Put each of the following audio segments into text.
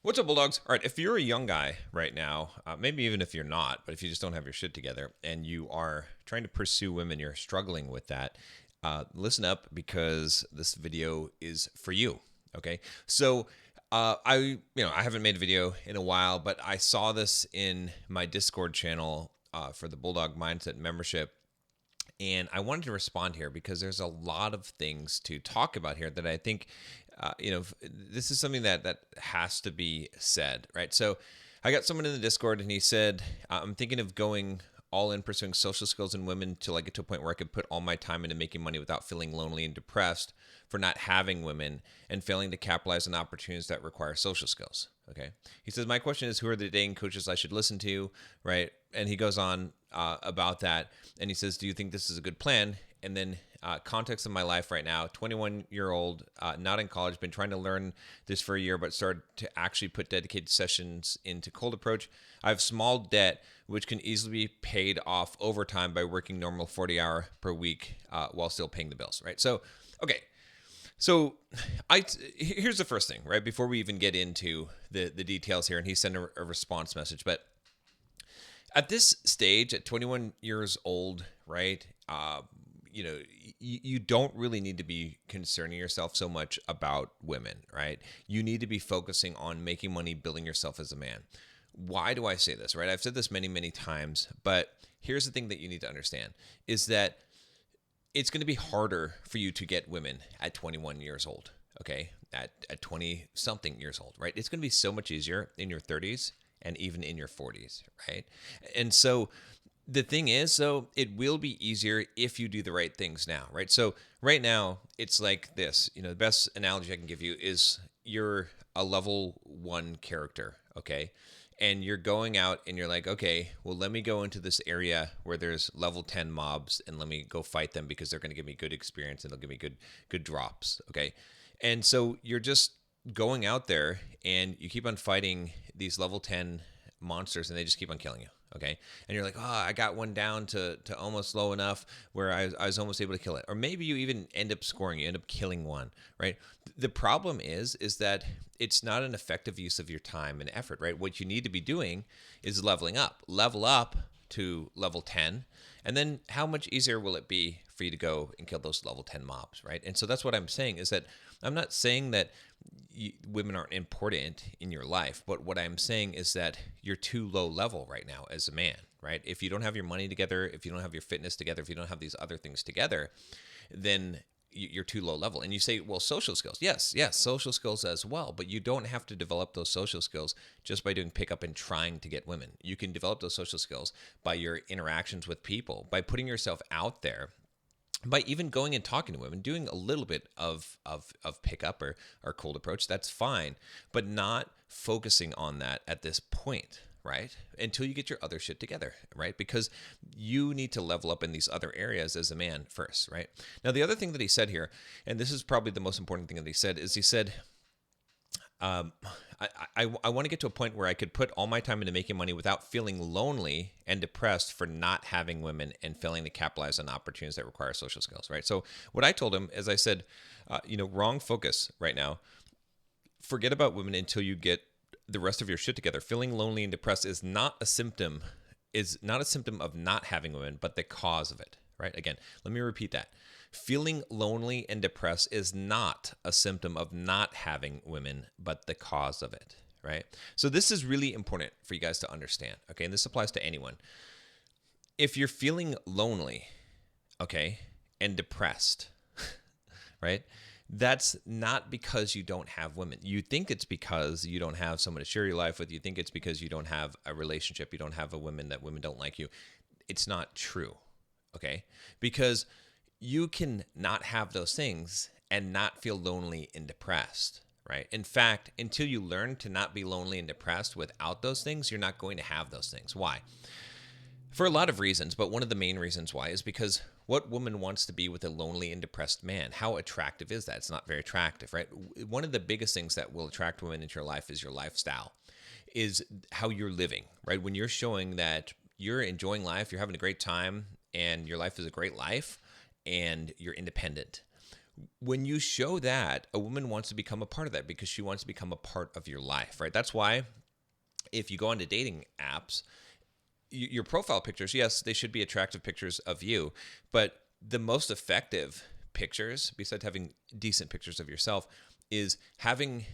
What's up, Bulldogs? All right, if you're a young guy right now, maybe even if you're not, but if you just don't have your shit together and you are trying to pursue women, you're struggling with that, listen up because this video is for you. Okay, so I haven't made a video in a while, but I saw this in my Discord channel for the Bulldog Mindset membership. And I wanted to respond here because there's a lot of things to talk about here that I think, this is something that has to be said, right? So I got someone in the Discord and he said, I'm thinking of going all in pursuing social skills in women till I get to a point where I could put all my time into making money without feeling lonely and depressed for not having women and failing to capitalize on opportunities that require social skills. Okay. He says, my question is, who are the dating coaches I should listen to? Right. And he goes on about that. And he says, do you think this is a good plan? And then context of my life right now, 21-year-old, not in college, been trying to learn this for a year, but started to actually put dedicated sessions into cold approach. I have small debt, which can easily be paid off over time by working normal 40-hour per week while still paying the bills, right? So, okay. So here's the first thing, right? Before we even get into the details here, and he sent a response message, but at this stage, at 21 years old, right? You don't really need to be concerning yourself so much about women, right? You need to be focusing on making money, building yourself as a man. Why do I say this, right? I've said this many, many times, but here's the thing that you need to understand is that it's going to be harder for you to get women at 21 years old, okay? At 20 something years old, right? It's going to be so much easier in your 30s and even in your 40s, right? And so the thing is, though, it will be easier if you do the right things now, right? So right now, it's like this. The best analogy I can give you is you're a level 1 character, okay? And you're going out and you're like, okay, well, let me go into this area where there's level 10 mobs and let me go fight them because they're going to give me good experience and they'll give me good drops, okay? And so you're just going out there and you keep on fighting these level 10 monsters and they just keep on killing you, okay? And you're like, oh, I got one down to almost low enough where I was almost able to kill it. Or maybe you even end up scoring, you end up killing one, right? The problem is that it's not an effective use of your time and effort, right? What you need to be doing is leveling up. Level up to level 10, and then how much easier will it be for you to go and kill those level 10 mobs, right? And so that's what I'm saying is that I'm not saying that women aren't important in your life, but what I'm saying is that you're too low level right now as a man, right? If you don't have your money together, if you don't have your fitness together, if you don't have these other things together, then you're too low level. And you say, well, social skills. Yes, social skills as well. But you don't have to develop those social skills just by doing pickup and trying to get women. You can develop those social skills by your interactions with people, by putting yourself out there, by even going and talking to women, doing a little bit of pickup or cold approach. That's fine, but not focusing on that at this point, right? Until you get your other shit together, right? Because you need to level up in these other areas as a man first, right? Now, the other thing that he said here, and this is probably the most important thing that he said, is he said, I want to get to a point where I could put all my time into making money without feeling lonely and depressed for not having women and failing to capitalize on opportunities that require social skills, right? So what I told him, as I said, wrong focus right now. Forget about women until you get the rest of your shit together. Feeling lonely and depressed is not a symptom of not having women, but the cause of it, right? Again, let me repeat that. Feeling lonely and depressed is not a symptom of not having women, but the cause of it, right? So this is really important for you guys to understand, okay? And this applies to anyone. If you're feeling lonely, okay, and depressed, right? That's not because you don't have women. You think it's because you don't have someone to share your life with. You think it's because you don't have a relationship. You don't have a woman that women don't like you. It's not true, okay? Because you can not have those things and not feel lonely and depressed, right? In fact, until you learn to not be lonely and depressed without those things, you're not going to have those things. Why? For a lot of reasons, but one of the main reasons why is because what woman wants to be with a lonely and depressed man? How attractive is that? It's not very attractive, right? One of the biggest things that will attract women into your life is your lifestyle, is how you're living, right? When you're showing that you're enjoying life, you're having a great time, and your life is a great life, and you're independent. When you show that, a woman wants to become a part of that because she wants to become a part of your life, right? That's why if you go onto dating apps, your profile pictures, yes, they should be attractive pictures of you, but the most effective pictures, besides having decent pictures of yourself, is having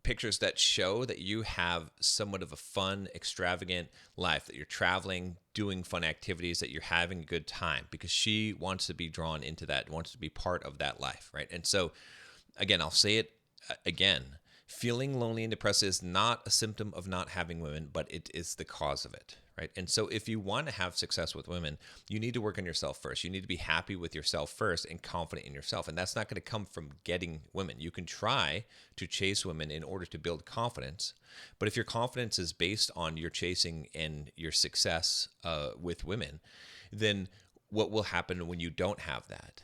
pictures that show that you have somewhat of a fun, extravagant life, that you're traveling, doing fun activities, that you're having a good time, because she wants to be drawn into that, wants to be part of that life, right? And so, again, I'll say it again. Feeling lonely and depressed is not a symptom of not having women, but it is the cause of it, right? And so if you want to have success with women, you need to work on yourself first. You need to be happy with yourself first and confident in yourself. And that's not going to come from getting women. You can try to chase women in order to build confidence. But if your confidence is based on your chasing and your success with women, then what will happen when you don't have that,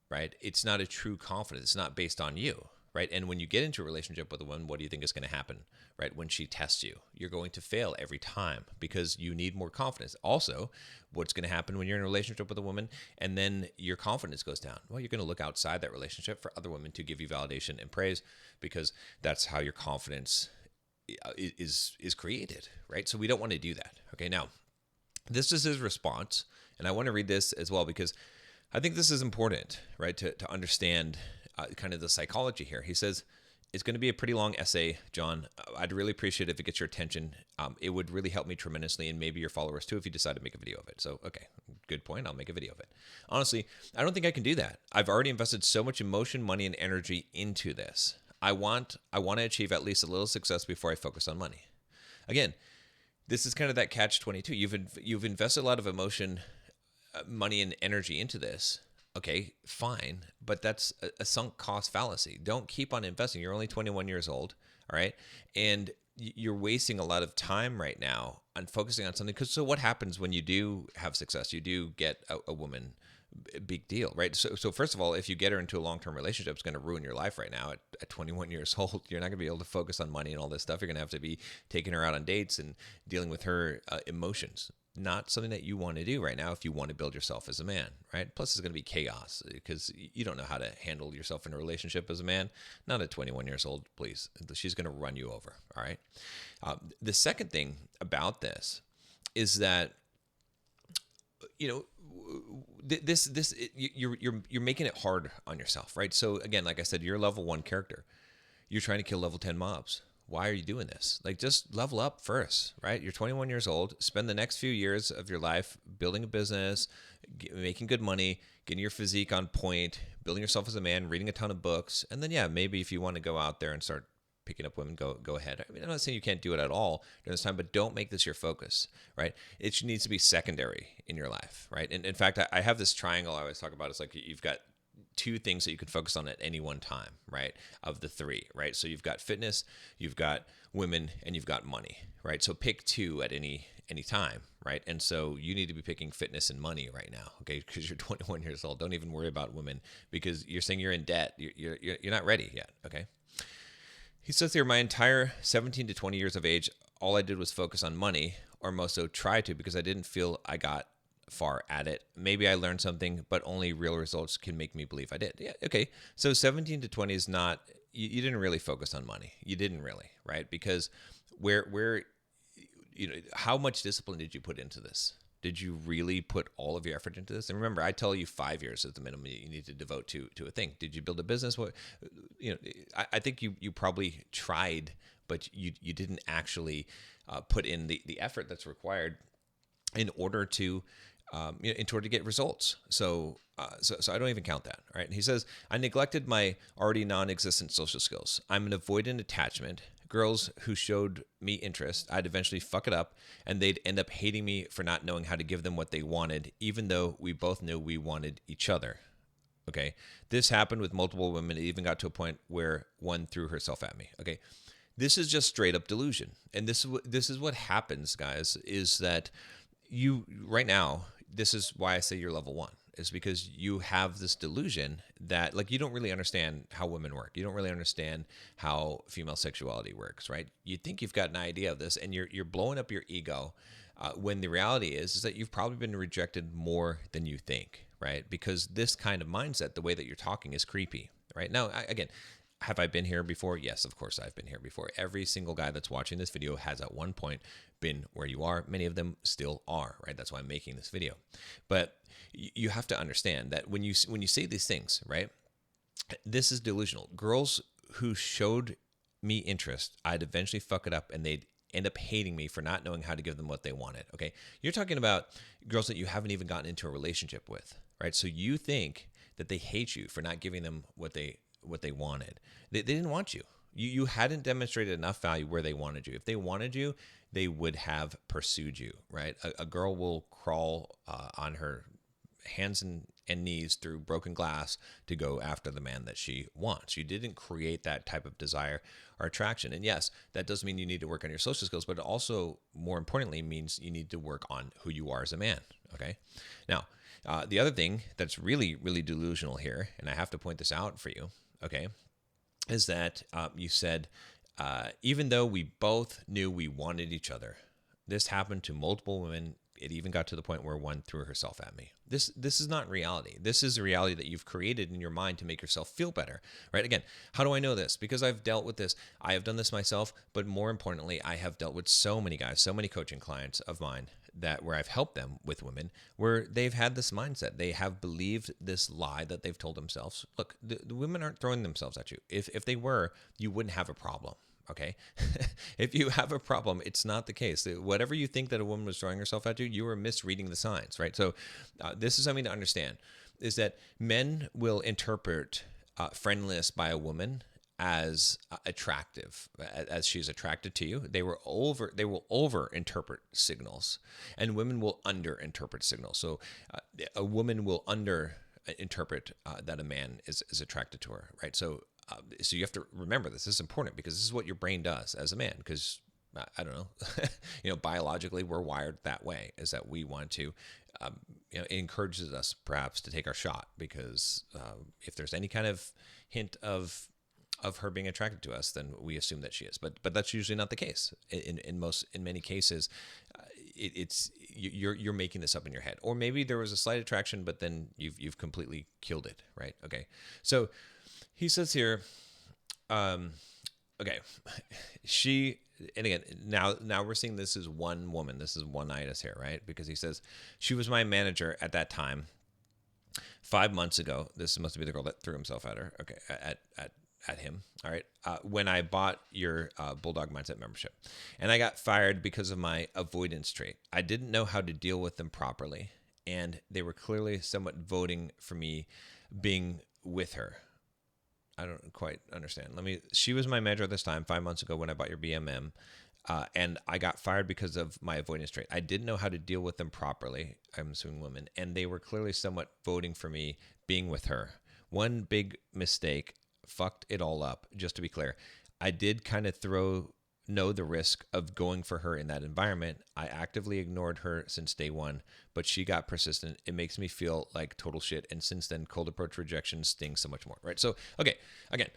right? It's not a true confidence. It's not based on you. Right. And when you get into a relationship with a woman, what do you think is going to happen? Right. When she tests you, you're going to fail every time because you need more confidence. Also, what's going to happen when you're in a relationship with a woman and then your confidence goes down? Well, you're going to look outside that relationship for other women to give you validation and praise, because that's how your confidence is created. Right. So we don't want to do that. Okay. Now, this is his response. And I want to read this as well because I think this is important, right, to understand kind of the psychology here. He says, it's going to be a pretty long essay, John. I'd really appreciate it if it gets your attention. It would really help me tremendously, and maybe your followers too, if you decide to make a video of it. So, okay, good point. I'll make a video of it. Honestly, I don't think I can do that. I've already invested so much emotion, money, and energy into this. I want to achieve at least a little success before I focus on money. Again, this is kind of that catch-22. You've invested a lot of emotion, money, and energy into this. Okay, fine, but that's a sunk cost fallacy. Don't keep on investing. You're only 21 years old, all right? And you're wasting a lot of time right now on focusing on something. Because so what happens when you do have success? You do get a woman, big deal, right? So first of all, if you get her into a long-term relationship, it's going to ruin your life right now at 21 years old. You're not going to be able to focus on money and all this stuff. You're going to have to be taking her out on dates and dealing with her emotions. Not something that you want to do right now if you want to build yourself as a man, right? Plus, it's going to be chaos because you don't know how to handle yourself in a relationship as a man. Not at 21 years old, please. She's going to run you over, all right? The second thing about this is that, you know, you're making it hard on yourself, right? So again, like I said, you're a level 1 character. You're trying to kill level 10 mobs. Why are you doing this? Like, just level up first, right? You're 21 years old. Spend the next few years of your life building a business, making good money, getting your physique on point, building yourself as a man, reading a ton of books. And then, yeah, maybe if you want to go out there and start picking up women, go ahead. I mean, I'm not saying you can't do it at all during this time, but don't make this your focus, right? It needs to be secondary in your life, right? And in fact, I have this triangle I always talk about. It's like you've got 2 things that you could focus on at any one time, right? Of the 3, right? So you've got fitness, you've got women, and you've got money, right? So pick 2 at any time, right? And so you need to be picking fitness and money right now, okay? Because you're 21 years old. Don't even worry about women because you're saying you're in debt. You're not ready yet, okay? He says here, my entire 17 to 20 years of age, all I did was focus on money, or most so try to, because I didn't feel I got far at it. Maybe I learned something, but only real results can make me believe I did. Yeah, okay. So 17 to 20 is not, you didn't really focus on money. You didn't really, right? Because where how much discipline did you put into this? Did you really put all of your effort into this? And remember, I tell you 5 years is the minimum you need to devote to a thing. Did you build a business? What, I think you probably tried, but you didn't actually put in the effort that's required in order to get results. So I don't even count that. All right. And he says, I neglected my already non-existent social skills. I'm an avoidant attachment. Girls who showed me interest, I'd eventually fuck it up, and they'd end up hating me for not knowing how to give them what they wanted, even though we both knew we wanted each other. Okay. This happened with multiple women. It even got to a point where one threw herself at me. Okay. This is just straight up delusion. And this is what happens, guys, is that you right now, this is why I say you're level 1, is because you have this delusion that, like, you don't really understand how women work. You don't really understand how female sexuality works, right? You think you've got an idea of this, and you're blowing up your ego when the reality is that you've probably been rejected more than you think, right? Because this kind of mindset, the way that you're talking, is creepy, right? Now, again, have I been here before? Yes, of course I've been here before. Every single guy that's watching this video has at one point been where you are. Many of them still are, right? That's why I'm making this video. But you have to understand that when you say these things, right? This is delusional. Girls who showed me interest, I'd eventually fuck it up and they'd end up hating me for not knowing how to give them what they wanted. Okay. You're talking about girls that you haven't even gotten into a relationship with, right? So you think that they hate you for not giving them what they wanted. They didn't want you. You hadn't demonstrated enough value where they wanted you. If they wanted you, they would have pursued you, right? A girl will crawl on her hands and knees through broken glass to go after the man that she wants. You didn't create that type of desire or attraction. And yes, that does mean you need to work on your social skills, but it also, more importantly, means you need to work on who you are as a man. Okay. Now, the other thing that's really, really delusional here, and I have to point this out for you, okay, is that you said, even though we both knew we wanted each other, this happened to multiple women. It even got to the point where one threw herself at me. This is not reality. This is a reality that you've created in your mind to make yourself feel better, right? Again, how do I know this? Because I've dealt with this. I have done this myself, but more importantly, I have dealt with so many guys, so many coaching clients of mine that where I've helped them with women, where they've had this mindset. They have believed this lie that they've told themselves. Look, the women aren't throwing themselves at you. If they were, you wouldn't have a problem. Okay. If you have a problem, it's not the case. Whatever you think that a woman was throwing herself at you, you are misreading the signs, right? So this is something to understand, is that men will interpret friendliness by a woman as attractive, as she's attracted to you. They will over interpret signals, and women will under interpret signals. So a woman will under interpret that a man is attracted to her, right? So you have to remember this. This is important because this is what your brain does as a man. Because I don't know, biologically we're wired that way. Is that we want to, it encourages us perhaps to take our shot because if there's any kind of hint of her being attracted to us, then we assume that she is. But that's usually not the case. In many cases, it's you're making this up in your head, or maybe there was a slight attraction, but then you've completely killed it, right? Okay, so. He says here, okay, and again, now we're seeing this is one woman. This is One-itis here, right? Because he says, she was my manager at that time 5 months ago. This must be the girl that threw himself at her. Okay, at him. All right. When I bought your Bulldog Mindset membership, and I got fired because of my avoidance trait. I didn't know how to deal with them properly, and they were clearly somewhat voting for me being with her. I don't quite understand. She was my manager at this time 5 months ago when I bought your BMM, and I got fired because of my avoidance trait. I didn't know how to deal with them properly. I'm assuming women, and they were clearly somewhat voting for me being with her. One big mistake fucked it all up. Just to be clear, I did kind of know the risk of going for her in that environment. I actively ignored her since day one, but she got persistent. It makes me feel like total shit. And since then, cold approach rejection stings so much more, right? So, okay, again,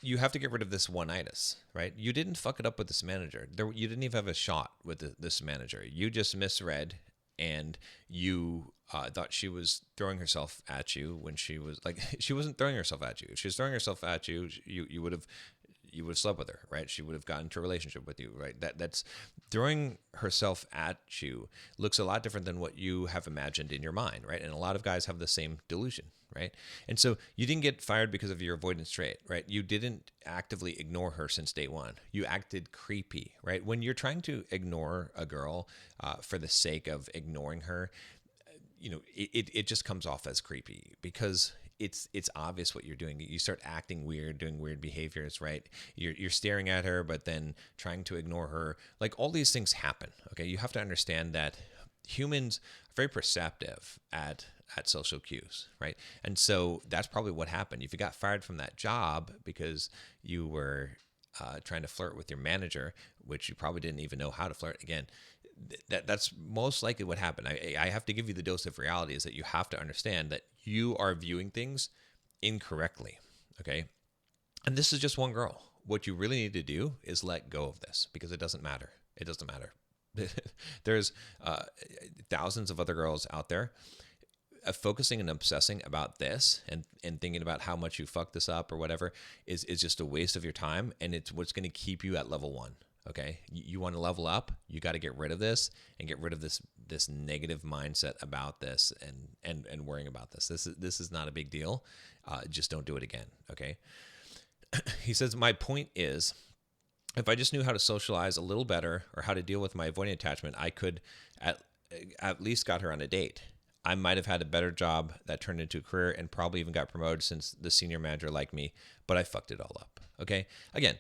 you have to get rid of this One-itis, right? You didn't fuck it up with this manager. You didn't even have a shot with this manager. You just misread, and you thought she was throwing herself at you when she was like, she wasn't throwing herself at you. If she was throwing herself at you, you would have slept with her, right? She would have gotten into a relationship with you, right? That's throwing herself at you looks a lot different than what you have imagined in your mind, right? And a lot of guys have the same delusion, right? And so you didn't get fired because of your avoidance trait, right? You didn't actively ignore her since day one. You acted creepy, right? When you're trying to ignore a girl for the sake of ignoring her, it just comes off as creepy because it's obvious what you're doing. You start acting weird, doing weird behaviors, right? You're staring at her, but then trying to ignore her. Like all these things happen. Okay, you have to understand that humans are very perceptive at social cues, right? And so that's probably what happened. If you got fired from that job because you were trying to flirt with your manager, which you probably didn't even know how to flirt. Again, that's most likely what happened. I have to give you the dose of reality is that you have to understand that you are viewing things incorrectly, okay? And this is just one girl. What you really need to do is let go of this because it doesn't matter. It doesn't matter. There's thousands of other girls out there. focusing and obsessing about this and thinking about how much you fucked this up or whatever is just a waste of your time, and it's what's going to keep you at level 1. Okay, you want to level up, you got to get rid of this and get rid of this negative mindset about this and worrying about this. This is not a big deal. Just don't do it again. Okay. He says, my point is, if I just knew how to socialize a little better or how to deal with my avoidant attachment, I could at least got her on a date. I might have had a better job that turned into a career and probably even got promoted since the senior manager liked me, but I fucked it all up. Okay. Again,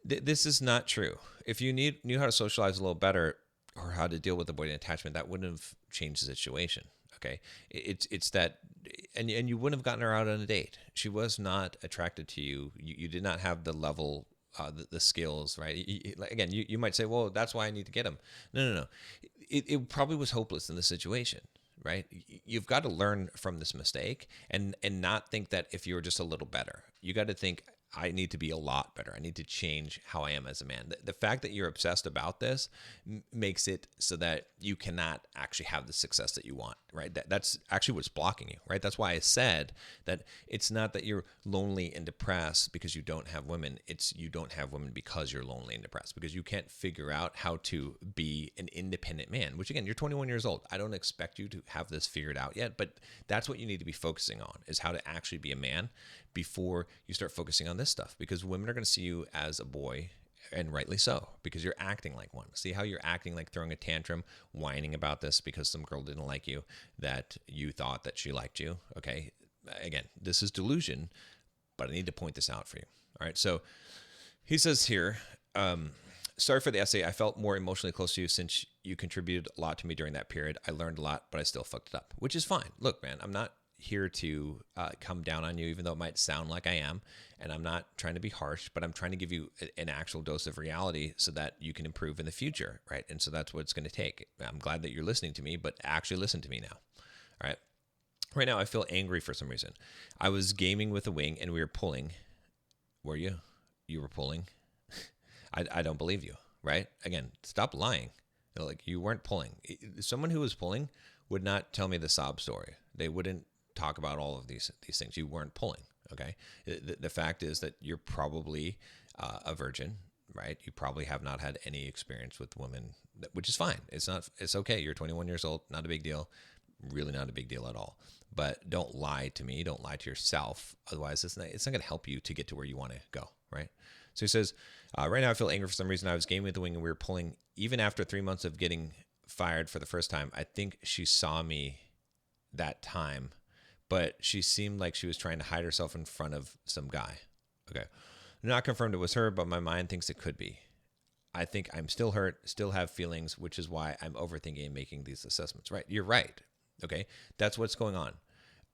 this is not true. If you knew how to socialize a little better or how to deal with avoidant attachment, that wouldn't have changed the situation. Okay. It's that, and you wouldn't have gotten her out on a date. She was not attracted to you. You did not have the level, the skills, right? Again, you might say, well, that's why I need to get him. No. It probably was hopeless in the situation, right? You've got to learn from this mistake and not think that if you were just a little better. You got to think, I need to be a lot better. I need to change how I am as a man. The fact that you're obsessed about this makes it so that you cannot actually have the success that you want, right? That's actually what's blocking you, right? That's why I said that it's not that you're lonely and depressed because you don't have women. It's you don't have women because you're lonely and depressed, because you can't figure out how to be an independent man, which again, you're 21 years old. I don't expect you to have this figured out yet, but that's what you need to be focusing on, is how to actually be a man before you start focusing on this stuff, because women are going to see you as a boy, and rightly so, because you're acting like one. See how you're acting like throwing a tantrum, whining about this because some girl didn't like you, that you thought that she liked you. Okay. Again, this is delusion, but I need to point this out for you. All right. So he says here, sorry for the essay. I felt more emotionally close to you since you contributed a lot to me during that period. I learned a lot, but I still fucked it up, which is fine. Look, man, I'm not here to come down on you, even though it might sound like I am, and I'm not trying to be harsh, but I'm trying to give you an actual dose of reality so that you can improve in the future, right? And so that's what it's going to take. I'm glad that you're listening to me, but actually listen to me now. All right. Right now, I feel angry for some reason. I was gaming with a wing and we were pulling. Were you? You were pulling? I don't believe you, right? Again, stop lying. Like, you weren't pulling. Someone who was pulling would not tell me the sob story. They wouldn't talk about all of these things. You weren't pulling. Okay. The fact is that you're probably a virgin, right? You probably have not had any experience with women, which is fine. It's okay. You're 21 years old. Not a big deal. Really not a big deal at all. But don't lie to me. Don't lie to yourself. Otherwise, it's not going to help you to get to where you want to go, right? So he says, right now I feel angry for some reason. I was gaming with the wing and we were pulling. Even after 3 months of getting fired for the first time, I think she saw me that time, but she seemed like she was trying to hide herself in front of some guy. Okay. Not confirmed it was her, but my mind thinks it could be. I think I'm still hurt, still have feelings, which is why I'm overthinking and making these assessments. Right. You're right. Okay. That's what's going on.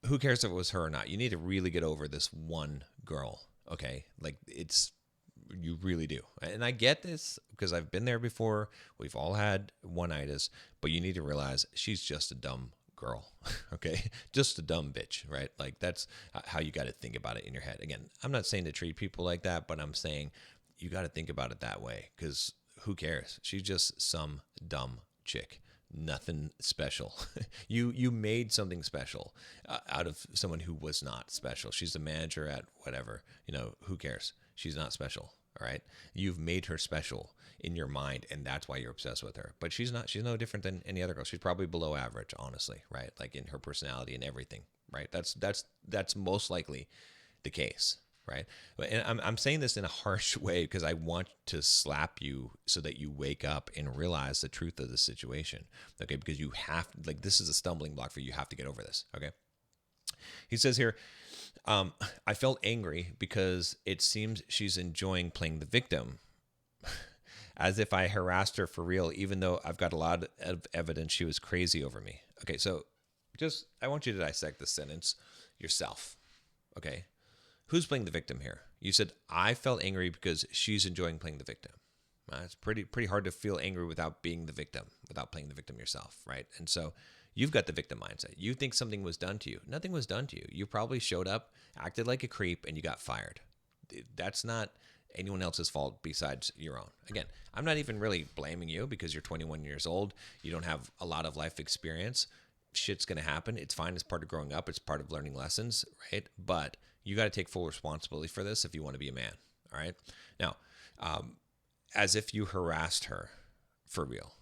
Who cares if it was her or not? You need to really get over this one girl. Okay. Like, you really do. And I get this because I've been there before. We've all had one-itis, but you need to realize she's just a dumb girl. Okay. Just a dumb bitch, right? Like, that's how you got to think about it in your head. Again, I'm not saying to treat people like that, but I'm saying you got to think about it that way, because who cares? She's just some dumb chick. Nothing special. You made something special out of someone who was not special. She's a manager at whatever, who cares? She's not special. All right. You've made her special in your mind, and that's why you're obsessed with her. But she's no different than any other girl. She's probably below average, honestly, right? Like, in her personality and everything, right? That's most likely the case, right? And I'm saying this in a harsh way because I want to slap you so that you wake up and realize the truth of the situation, okay? Because you have, like, this is a stumbling block for you. You have to get over this, okay? He says here, I felt angry because it seems she's enjoying playing the victim, as if I harassed her for real, even though I've got a lot of evidence she was crazy over me. Okay, so I want you to dissect this sentence yourself, okay? Who's playing the victim here? You said, I felt angry because she's enjoying playing the victim. It's pretty hard to feel angry without being the victim, without playing the victim yourself, right? And so you've got the victim mindset. You think something was done to you. Nothing was done to you. You probably showed up, acted like a creep, and you got fired. That's not anyone else's fault besides your own. Again, I'm not even really blaming you because you're 21 years old. You don't have a lot of life experience. shit's going to happen. It's fine. It's part of growing up. It's part of learning lessons, right? But you got to take full responsibility for this if you want to be a man. All right. Now, as if you harassed her for real.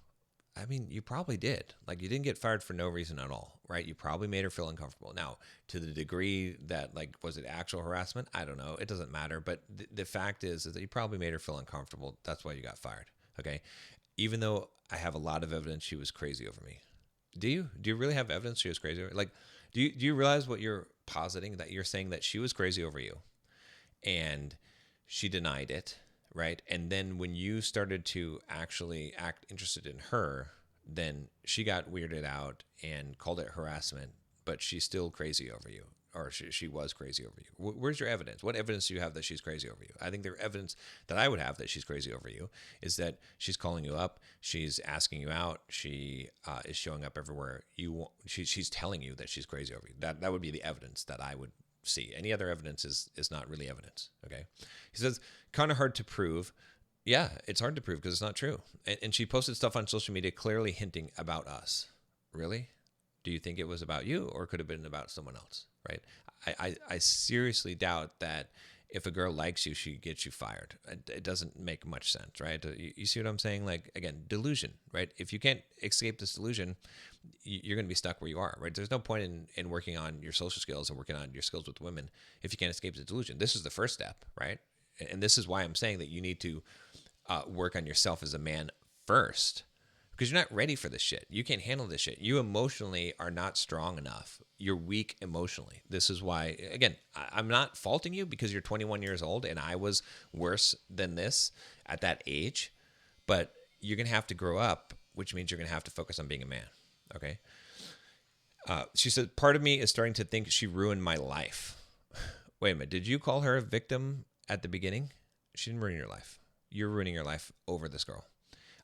I mean, you probably did. Like, you didn't get fired for no reason at all, right? You probably made her feel uncomfortable. Now, to the degree that, like, was it actual harassment? I don't know. It doesn't matter. But the fact is that you probably made her feel uncomfortable. That's why you got fired. Okay. Even though I have a lot of evidence she was crazy over me. Do you? Do you really have evidence she was crazy over? Like, do you realize what you're positing? That you're saying that she was crazy over you and she denied it, right? And then when you started to actually act interested in her, then she got weirded out and called it harassment, but she's still crazy over you, or she was crazy over you. Where's your evidence? What evidence do you have that she's crazy over you? I think the evidence that I would have that she's crazy over you is that she's calling you up, she's asking you out, she is showing up everywhere she's telling you that she's crazy over you. That would be the evidence that I would see. Any other evidence is not really evidence. Okay. He says, kind of hard to prove. Yeah, it's hard to prove because it's not true. And she posted stuff on social media clearly hinting about us. Really? Do you think it was about you, or could have been about someone else? Right? I seriously doubt that if a girl likes you, she gets you fired. It doesn't make much sense, right? You see what I'm saying? Like, again, delusion, right? If you can't escape this delusion, you're going to be stuck where you are, right? There's no point in working on your social skills and working on your skills with women if you can't escape the delusion. This is the first step, right? And this is why I'm saying that you need to work on yourself as a man first, because you're not ready for this shit. You can't handle this shit. You emotionally are not strong enough. You're weak emotionally. This is why, again, I'm not faulting you because you're 21 years old and I was worse than this at that age, but you're going to have to grow up, which means you're going to have to focus on being a man. Okay. She said, part of me is starting to think she ruined my life. Wait a minute. Did you call her a victim at the beginning? She didn't ruin your life. You're ruining your life over this girl.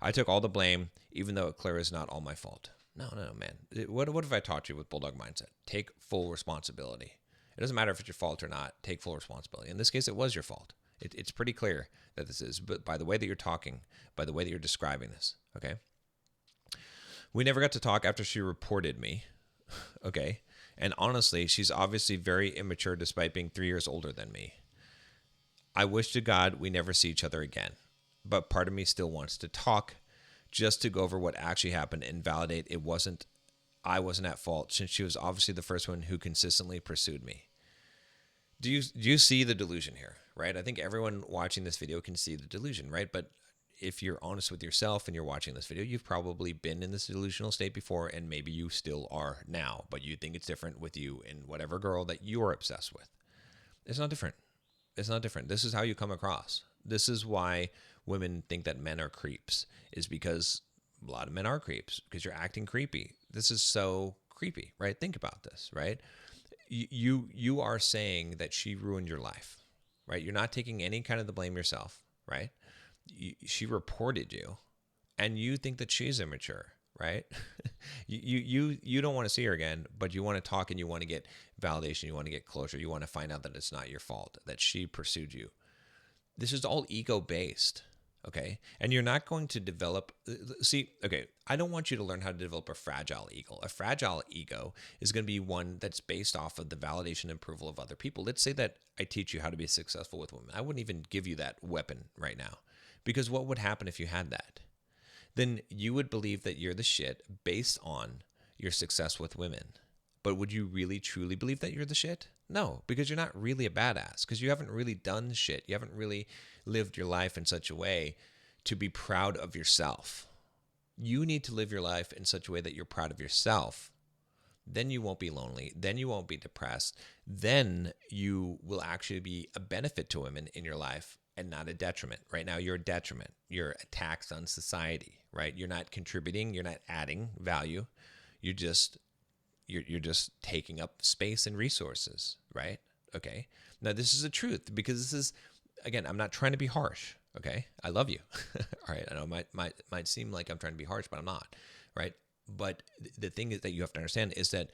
I took all the blame, even though it clearly is not all my fault. No, man. What have I taught you with Bulldog mindset? Take full responsibility. It doesn't matter if it's your fault or not. Take full responsibility. In this case, it was your fault. It's pretty clear that this is, but by the way that you're talking, by the way that you're describing this, okay? We never got to talk after she reported me, okay? And honestly, she's obviously very immature despite being 3 years older than me. I wish to God we never see each other again, but part of me still wants to talk just to go over what actually happened and validate I wasn't at fault, since she was obviously the first one who consistently pursued me. Do you see the delusion here, right? I think everyone watching this video can see the delusion, right? But if you're honest with yourself and you're watching this video, you've probably been in this delusional state before, and maybe you still are now, but you think it's different with you and whatever girl that you're obsessed with. It's not different. It's not different. This is how you come across. This is why women think that men are creeps, is because a lot of men are creeps, because you're acting creepy. This is so creepy, right? Think about this, right? You are saying that she ruined your life, right? You're not taking any kind of the blame yourself, right? She reported you, and you think that she's immature, right? you don't want to see her again, but you want to talk and you want to get validation. You want to get closure. You want to find out that it's not your fault, that she pursued you. This is all ego based. Okay. And you're not going to develop, I don't want you to learn how to develop a fragile ego. A fragile ego is going to be one that's based off of the validation and approval of other people. Let's say that I teach you how to be successful with women. I wouldn't even give you that weapon right now, because what would happen if you had that? Then you would believe that you're the shit based on your success with women. But would you really truly believe that you're the shit? No, because you're not really a badass, because you haven't really done shit. You haven't really lived your life in such a way to be proud of yourself. You need to live your life in such a way that you're proud of yourself. Then you won't be lonely. Then you won't be depressed. Then you will actually be a benefit to women in your life and not a detriment. Right now, you're a detriment. You're a tax on society, right? You're not contributing. You're not adding value. You're just taking up space and resources, right? Okay. Now, this is the truth, because this is, again, I'm not trying to be harsh. Okay. I love you. All right. I know it might seem like I'm trying to be harsh, but I'm not, right? But the thing is that you have to understand is that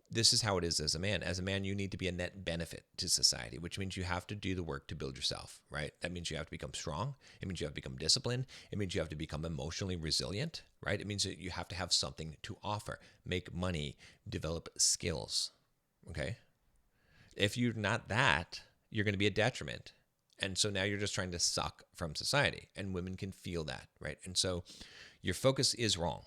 this is how it is as a man. As a man, you need to be a net benefit to society, which means you have to do the work to build yourself, right? That means you have to become strong. It means you have to become disciplined. It means you have to become emotionally resilient, right? It means that you have to have something to offer, make money, develop skills, okay? If you're not that, you're going to be a detriment. And so now you're just trying to suck from society, and women can feel that, right? And so your focus is wrong.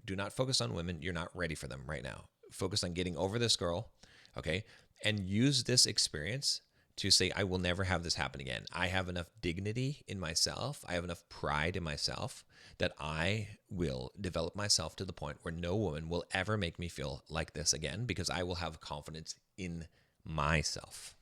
Do not focus on women. You're not ready for them right now. Focus on getting over this girl, okay? And use this experience to say, I will never have this happen again. I have enough dignity in myself. I have enough pride in myself that I will develop myself to the point where no woman will ever make me feel like this again, because I will have confidence in myself.